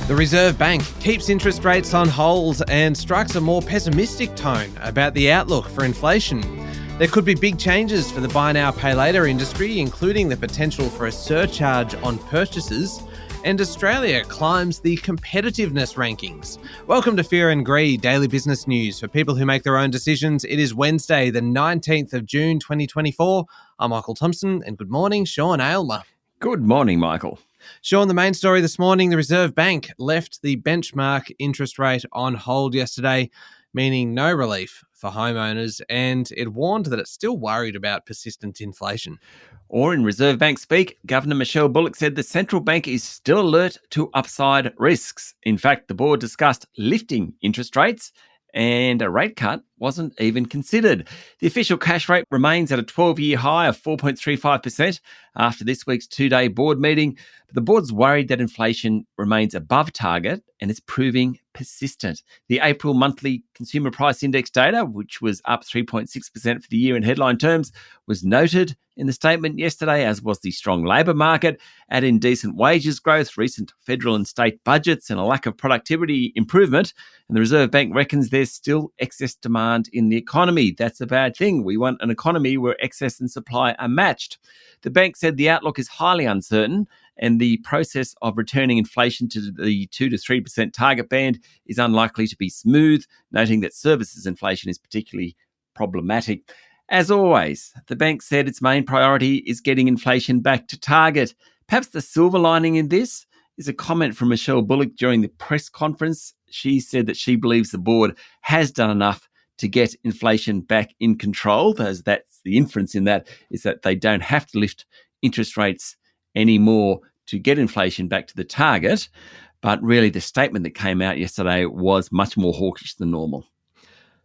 The Reserve Bank keeps interest rates on hold and strikes a more pessimistic tone about the outlook for inflation. There could be big changes for the buy now, pay later industry, including the potential for a surcharge on purchases. And Australia climbs the competitiveness rankings. Welcome to Fear and Greed, daily business news for people who make their own decisions. It is Wednesday, the 19th of June, 2024. I'm Michael Thompson, and good morning, Sean Aylmer. Good morning, Michael. Sean, the main story this morning, the Reserve Bank left the benchmark interest rate on hold yesterday, meaning no relief for homeowners, and it warned that it's still worried about persistent inflation. Or in Reserve Bank speak, Governor Michelle Bullock said the central bank is still alert to upside risks. In fact, the board discussed lifting interest rates and a rate cut wasn't even considered. The official cash rate remains at a 12-year high of 4.35% after this week's two-day board meeting. But the board's worried that inflation remains above target and is proving persistent. The April monthly consumer price index data, which was up 3.6% for the year in headline terms, was noted in the statement yesterday, as was the strong labour market, add in decent wages growth, recent federal and state budgets, and a lack of productivity improvement. And the Reserve Bank reckons there's still excess demand in the economy. That's a bad thing. We want an economy where excess and supply are matched. The bank said the outlook is highly uncertain and the process of returning inflation to the 2 to 3% target band is unlikely to be smooth, noting that services inflation is particularly problematic. As always, the bank said its main priority is getting inflation back to target. Perhaps the silver lining in this is a comment from Michelle Bullock during the press conference. She said that she believes the board has done enough to get inflation back in control. As that's the inference in that is that they don't have to lift interest rates anymore to get inflation back to the target. But really, the statement that came out yesterday was much more hawkish than normal.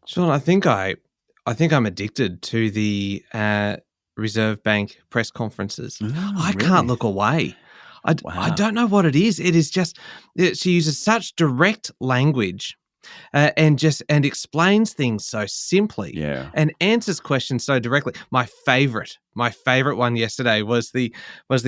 Sean, I think I'm addicted to the Reserve Bank press conferences. I really? can't look away. I don't know what it is. It is just she uses such direct language and explains things so simply, and answers questions so directly. My favorite one yesterday was the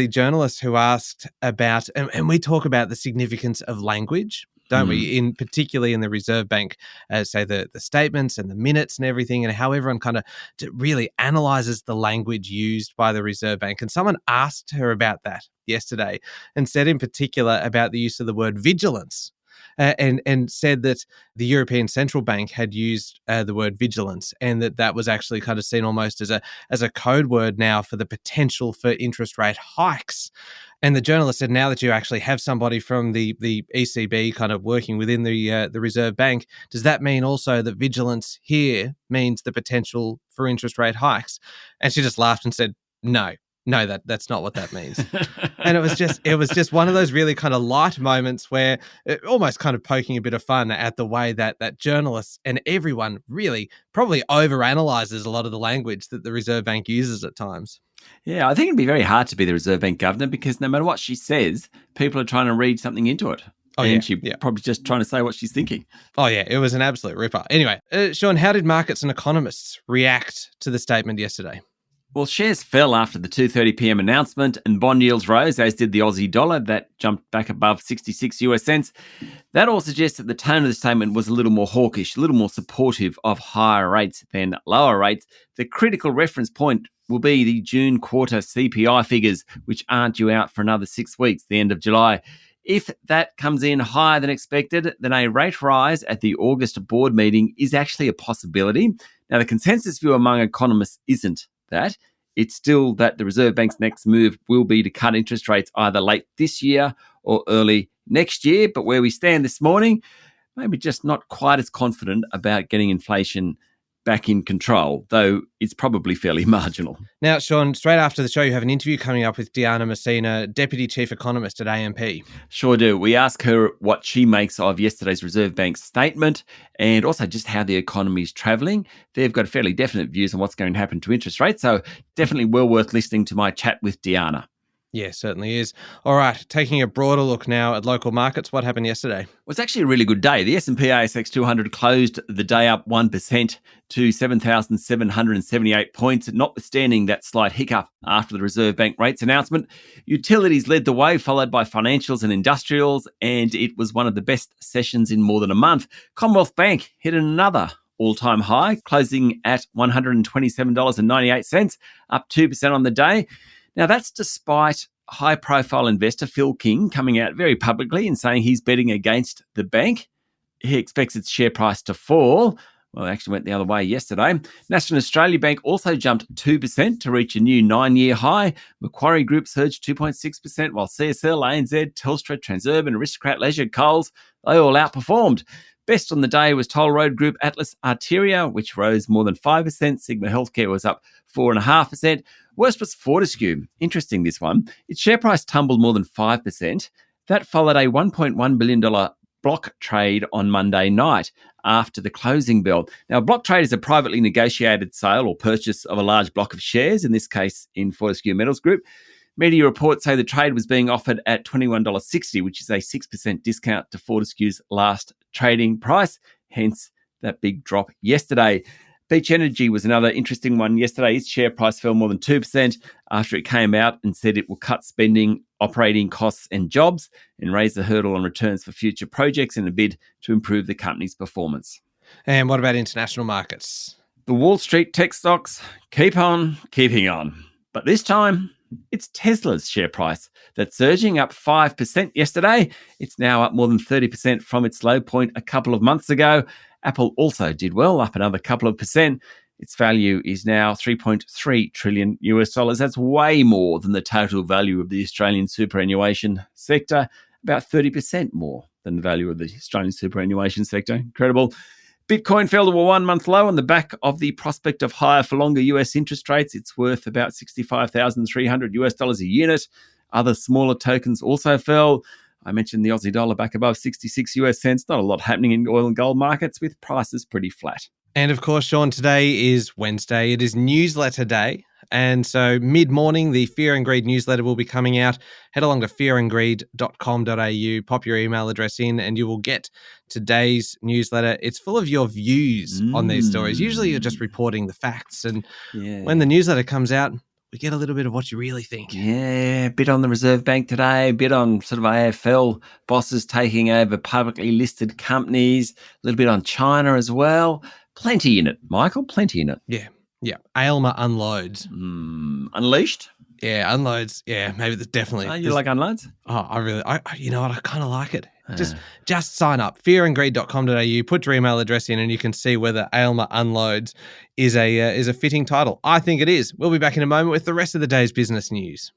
journalist who asked about, and we talk about the significance of language, don't we? Particularly in the Reserve Bank, say the statements and the minutes and everything, and how everyone kind of really analyzes the language used by the Reserve Bank. And someone asked her about that yesterday, and said in particular about the use of the word vigilance. And said that the European Central Bank had used the word vigilance, and that was actually kind of seen almost as a code word now for the potential for interest rate hikes. And the journalist said, now that you actually have somebody from the ECB kind of working within the Reserve Bank, does that mean also that vigilance here means the potential for interest rate hikes? And she just laughed and said, no, that's not what that means. And it was just one of those really kind of light moments where almost kind of poking a bit of fun at the way that journalists and everyone really probably overanalyzes a lot of the language that the Reserve Bank uses at times. Yeah, I think it'd be very hard to be the Reserve Bank governor because no matter what she says, people are trying to read something into it. She's probably just trying to say what she's thinking. Oh, yeah, it was an absolute ripper. Anyway, Sean, how did markets and economists react to the statement yesterday? Well, shares fell after the 2:30 p.m. announcement and bond yields rose, as did the Aussie dollar. That jumped back above 66 US cents. That all suggests that the tone of the statement was a little more hawkish, a little more supportive of higher rates than lower rates. The critical reference point will be the June quarter CPI figures, which aren't due out for another 6 weeks, the end of July. If that comes in higher than expected, then a rate rise at the August board meeting is actually a possibility. Now, the consensus view among economists isn't that. It's still that the Reserve Bank's next move will be to cut interest rates either late this year or early next year. But where we stand this morning, maybe just not quite as confident about getting inflation back in control, though it's probably fairly marginal. Now, Sean, straight after the show, you have an interview coming up with Diana Messina, Deputy Chief Economist at AMP. Sure do. We ask her what she makes of yesterday's Reserve Bank statement and also just how the economy is travelling. They've got fairly definite views on what's going to happen to interest rates, so definitely well worth listening to my chat with Diana. Yeah, certainly is. All right, taking a broader look now at local markets. What happened yesterday? Well, it's actually a really good day. The S&P ASX 200 closed the day up 1% to 7,778 points, notwithstanding that slight hiccup after the Reserve Bank rates announcement. Utilities led the way, followed by financials and industrials, and it was one of the best sessions in more than a month. Commonwealth Bank hit another all-time high, closing at $127.98, up 2% on the day. Now, that's despite high-profile investor Phil King coming out very publicly and saying he's betting against the bank. He expects its share price to fall. Well, it actually went the other way yesterday. National Australia Bank also jumped 2% to reach a new 9-year high. Macquarie Group surged 2.6%, while CSL, ANZ, Telstra, Transurban, Aristocrat Leisure, Coles, they all outperformed. Best on the day was Toll Road Group Atlas Arteria, which rose more than 5%. Sigma Healthcare was up 4.5%. Worst was Fortescue. Interesting, this one. Its share price tumbled more than 5%. That followed a $1.1 billion block trade on Monday night after the closing bell. Now, a block trade is a privately negotiated sale or purchase of a large block of shares, in this case in Fortescue Metals Group. Media reports say the trade was being offered at $21.60, which is a 6% discount to Fortescue's last trading price, hence that big drop yesterday. Beach Energy was another interesting one yesterday. Its share price fell more than 2% after it came out and said it will cut spending, operating costs and jobs and raise the hurdle on returns for future projects in a bid to improve the company's performance. And what about international markets? The Wall Street tech stocks keep on keeping on. But this time, it's Tesla's share price that's surging, up 5% yesterday. It's now up more than 30% from its low point a couple of months ago. Apple also did well, up another couple of percent. Its value is now $3.3 trillion US. That's way more than the total value of the Australian superannuation sector, about 30% more than the value of the Australian superannuation sector. Incredible. Bitcoin fell to a 1-month low on the back of the prospect of higher for longer US interest rates. It's worth about $65,300 US a unit. Other smaller tokens also fell. I mentioned the Aussie dollar back above 66 US cents. Not a lot happening in oil and gold markets, with prices pretty flat. And of course, Sean, today is Wednesday. It is newsletter day. And so mid-morning, the Fear and Greed newsletter will be coming out. Head along to fearandgreed.com.au, pop your email address in, and you will get today's newsletter. It's full of your views on these stories. Usually you're just reporting the facts. And when the newsletter comes out, we get a little bit of what you really think. Yeah, a bit on the Reserve Bank today, a bit on sort of AFL bosses taking over publicly listed companies, a little bit on China as well. Plenty in it, Michael, plenty in it. Yeah. Aylmer unloads. Unleashed? Yeah, unloads. Yeah, maybe there's definitely. You like unloads? Oh, I you know what? I kind of like it. Just sign up, fearandgreed.com.au, put your email address in, and you can see whether Aylmer unloads is a fitting title. I think it is. We'll be back in a moment with the rest of the day's business news.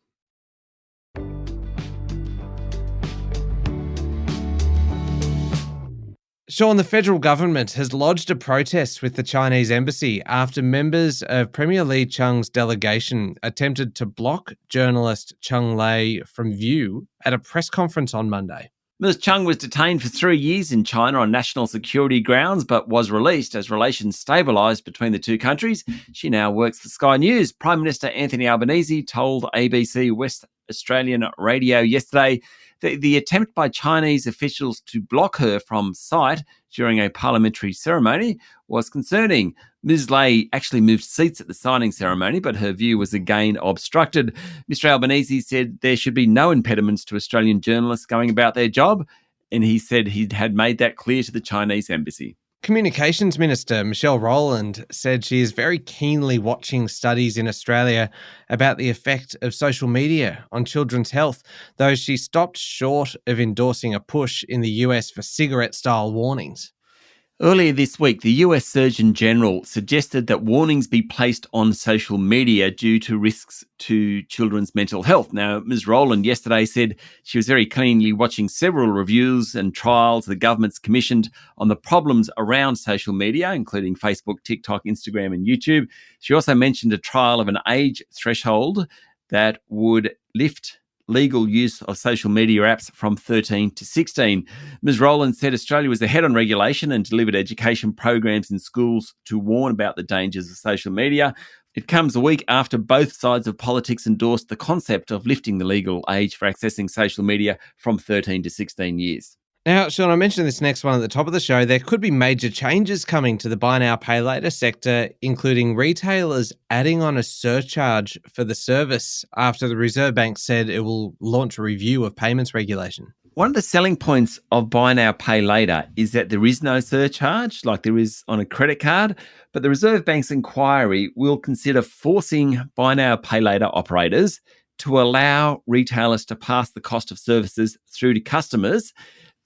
Sean, the federal government has lodged a protest with the Chinese embassy after members of Premier Li Cheng's delegation attempted to block journalist Cheng Lei from view at a press conference on Monday. Ms. Cheng was detained for 3 years in China on national security grounds, but was released as relations stabilised between the two countries. She now works for Sky News. Prime Minister Anthony Albanese told ABC West Australian Radio yesterday that the attempt by Chinese officials to block her from sight during a parliamentary ceremony was concerning. Ms. Lei actually moved seats at the signing ceremony, but her view was again obstructed. Mr. Albanese said there should be no impediments to Australian journalists going about their job, and he said he had made that clear to the Chinese embassy. Communications Minister Michelle Rowland said she is very keenly watching studies in Australia about the effect of social media on children's health, though she stopped short of endorsing a push in the US for cigarette-style warnings. Earlier this week, the US Surgeon General suggested that warnings be placed on social media due to risks to children's mental health. Now, Ms. Rowland yesterday said she was very keenly watching several reviews and trials the government's commissioned on the problems around social media, including Facebook, TikTok, Instagram and YouTube. She also mentioned a trial of an age threshold that would lift legal use of social media apps from 13 to 16. Ms. Rowland said Australia was ahead on regulation and delivered education programs in schools to warn about the dangers of social media. Of It comes a week after both sides of politics endorsed the concept of lifting the legal age for accessing social media from 13 to 16 years. Now, Sean, I mentioned this next one at the top of the show. There could be major changes coming to the buy now, pay later sector, including retailers adding on a surcharge for the service after the Reserve Bank said it will launch a review of payments regulation. One of the selling points of buy now, pay later is that there is no surcharge like there is on a credit card, but the Reserve Bank's inquiry will consider forcing buy now, pay later operators to allow retailers to pass the cost of services through to customers.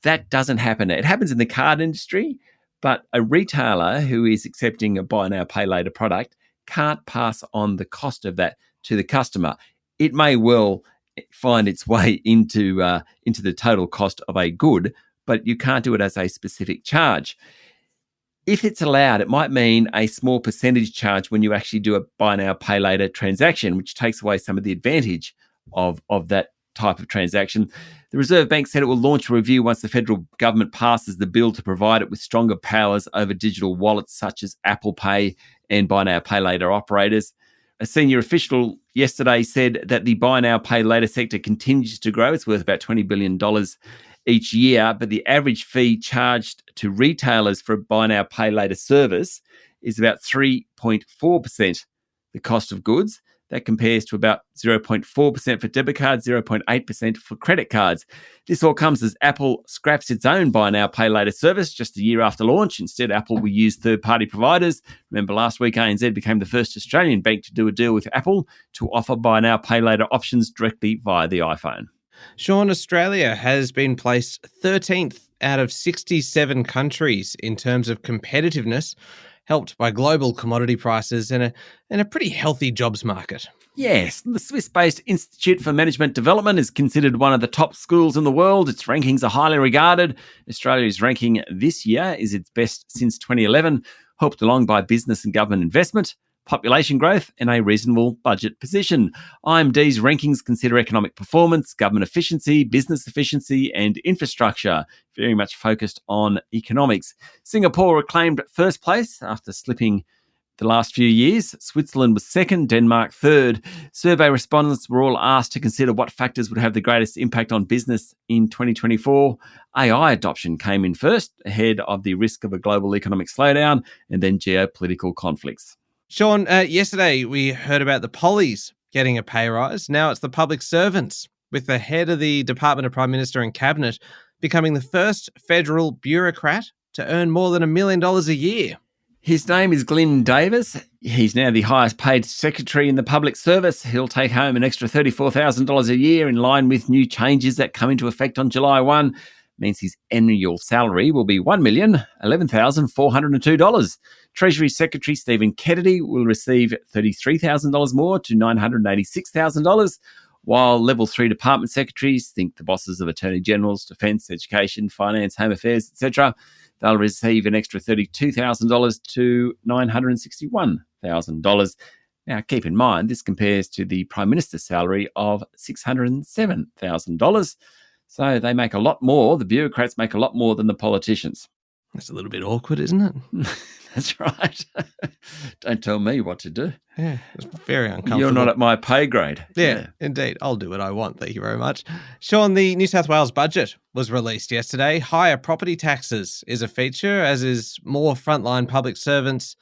That doesn't happen. It happens in the card industry, but a retailer who is accepting a buy now, pay later product can't pass on the cost of that to the customer. It may well find its way into the total cost of a good, but you can't do it as a specific charge. If it's allowed, it might mean a small percentage charge when you actually do a buy now, pay later transaction, which takes away some of the advantage of that type of transaction. The Reserve Bank said it will launch a review once the federal government passes the bill to provide it with stronger powers over digital wallets such as Apple Pay and buy now, pay later operators. A senior official yesterday said that the buy now, pay later sector continues to grow. It's worth about $20 billion each year, but the average fee charged to retailers for a buy now, pay later service is about 3.4% the cost of goods. That compares to about 0.4% for debit cards, 0.8% for credit cards. This all comes as Apple scraps its own buy now, pay later service just a year after launch. Instead, Apple will use third-party providers. Remember, last week, ANZ became the first Australian bank to do a deal with Apple to offer buy now, pay later options directly via the iPhone. Sean, Australia has been placed 13th out of 67 countries in terms of competitiveness, helped by global commodity prices and a pretty healthy jobs market. Yes, the Swiss-based Institute for Management Development is considered one of the top schools in the world. Its rankings are highly regarded. Australia's ranking this year is its best since 2011, helped along by business and government investment, population growth, and a reasonable budget position. IMD's rankings consider economic performance, government efficiency, business efficiency, and infrastructure, very much focused on economics. Singapore reclaimed first place after slipping the last few years. Switzerland was second, Denmark third. Survey respondents were all asked to consider what factors would have the greatest impact on business in 2024. AI adoption came in first, ahead of the risk of a global economic slowdown, and then geopolitical conflicts. Sean, yesterday we heard about the pollies getting a pay rise. Now it's the public servants, with the head of the Department of Prime Minister and Cabinet becoming the first federal bureaucrat to earn more than $1 million a year. His name is Glyn Davis. He's now the highest paid secretary in the public service. He'll take home an extra $34,000 a year in line with new changes that come into effect on July 1. Means his annual salary will be $1,011,402. Treasury Secretary Stephen Kennedy will receive $33,000 more to $986,000, while Level 3 department secretaries, think the bosses of Attorney Generals, Defence, Education, Finance, Home Affairs, etc., they'll receive an extra $32,000 to $961,000. Now, keep in mind, this compares to the Prime Minister's salary of $607,000. So they make a lot more, the bureaucrats make a lot more than the politicians. That's a little bit awkward, isn't it? That's right. Don't tell me what to do. Yeah, it's very uncomfortable. You're not at my pay grade. Yeah, indeed. I'll do what I want. Thank you very much. Sean, the New South Wales budget was released yesterday. Higher property taxes is a feature, as is more frontline public servants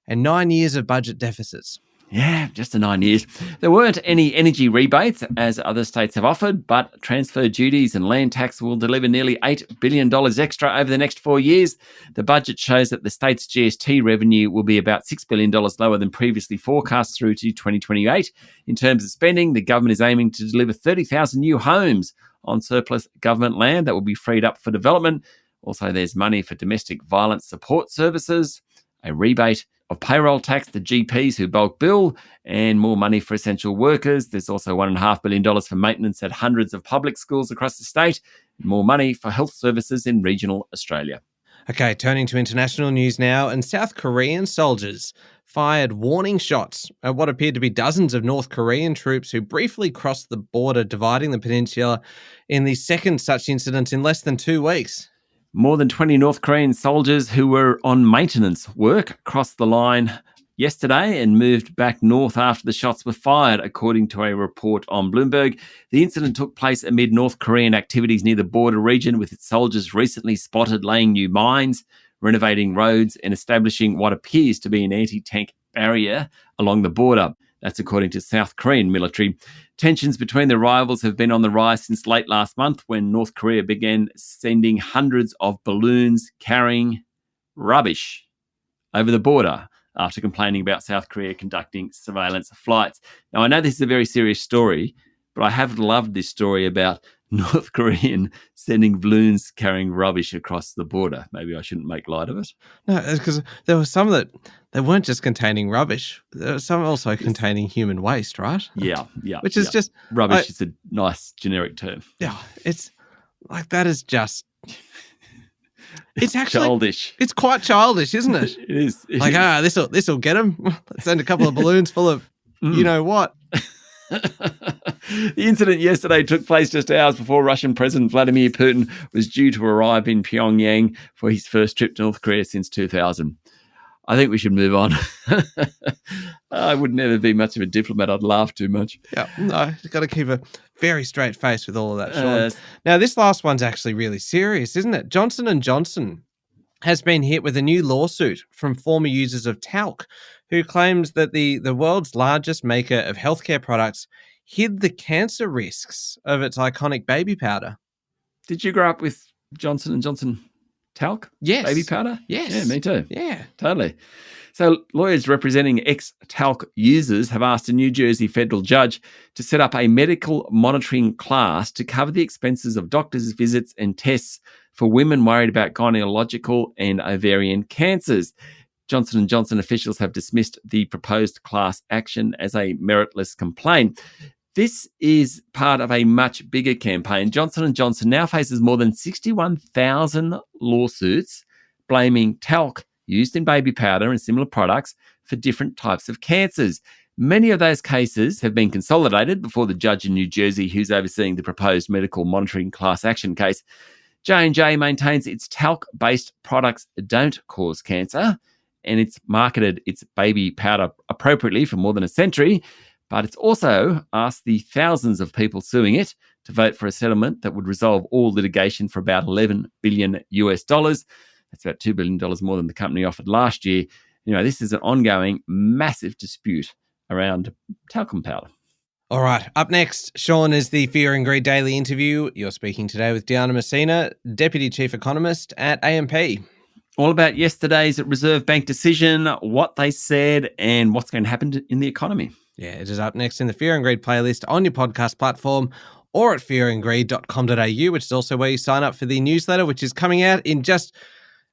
and 9 years of budget deficits. Yeah, just the 9 years. There weren't any energy rebates, as other states have offered, but transfer duties and land tax will deliver nearly $8 billion extra over the next 4 years. The budget shows that the state's GST revenue will be about $6 billion lower than previously forecast through to 2028. In terms of spending, the government is aiming to deliver 30,000 new homes on surplus government land that will be freed up for development. Also, there's money for domestic violence support services, a rebate of payroll tax to GPs who bulk bill, and more money for essential workers. There's also $1.5 billion for maintenance at hundreds of public schools across the state, and more money for health services in regional Australia. Okay, turning to international news now, and South Korean soldiers fired warning shots at what appeared to be dozens of North Korean troops who briefly crossed the border dividing the peninsula in the second such incident in less than 2 weeks. More than 20 North Korean soldiers who were on maintenance work crossed the line yesterday and moved back north after the shots were fired, according to a report on Bloomberg. The incident took place amid North Korean activities near the border region, with its soldiers recently spotted laying new mines, renovating roads and establishing what appears to be an anti-tank barrier along the border. That's according to South Korean military. Tensions between the rivals have been on the rise since late last month, when North Korea began sending hundreds of balloons carrying rubbish over the border after complaining about South Korea conducting surveillance flights. Now, I know this is a very serious story, but I have loved this story about North Korean sending balloons carrying rubbish across the border. Maybe I shouldn't make light of it. No, because there were some that they weren't just containing rubbish. There were some also containing human waste, right? Yeah. Which is just... Rubbish is a nice generic term. Yeah, it's like that is just... It's actually childish. It's quite childish, isn't it? It is. This'll get them. Let's send a couple of balloons full of you know what. The incident yesterday took place just hours before Russian President Vladimir Putin was due to arrive in Pyongyang for his first trip to North Korea since 2000. I think we should move on. I would never be much of a diplomat. I'd laugh too much. Yeah, no, you've got to keep a very straight face with all of that, Sean. Now, this last one's actually really serious, isn't it? Johnson & Johnson has been hit with a new lawsuit from former users of talc, who claims that the world's largest maker of healthcare products hid the cancer risks of its iconic baby powder. Did you grow up with Johnson & Johnson talc? Yes. Baby powder? Yes. Yeah, me too. Yeah. Totally. So lawyers representing ex-talc users have asked a New Jersey federal judge to set up a medical monitoring class to cover the expenses of doctors' visits and tests for women worried about gynecological and ovarian cancers. Johnson & Johnson officials have dismissed the proposed class action as a meritless complaint. This is part of a much bigger campaign. Johnson & Johnson now faces more than 61,000 lawsuits blaming talc used in baby powder and similar products for different types of cancers. Many of those cases have been consolidated before the judge in New Jersey who's overseeing the proposed medical monitoring class action case. J&J maintains its talc-based products don't cause cancer, and it's marketed its baby powder appropriately for more than a century, but it's also asked the thousands of people suing it to vote for a settlement that would resolve all litigation for about $11 billion US. That's about $2 billion more than the company offered last year. You know, this is an ongoing massive dispute around talcum powder. All right, up next, Sean, is the Fear and Greed Daily interview. You're speaking today with Diana Messina, Deputy Chief Economist at AMP. All about yesterday's Reserve Bank decision, what they said, and what's going to happen in the economy. Yeah, it is up next in the Fear and Greed playlist on your podcast platform or at fearandgreed.com.au, which is also where you sign up for the newsletter, which is coming out in just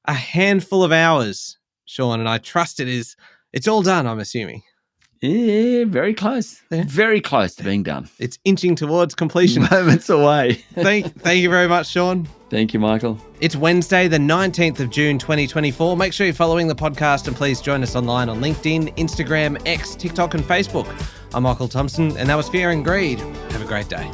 a handful of hours, Sean, and I trust it's all done, I'm assuming. Yeah, very close. Yeah. Very close to being done. It's inching towards completion. Moments away. Thank you very much, Sean. Thank you, Michael. It's Wednesday, the 19th of June, 2024. Make sure you're following the podcast and please join us online on LinkedIn, Instagram, X, TikTok and Facebook. I'm Michael Thompson and that was Fear and Greed. Have a great day.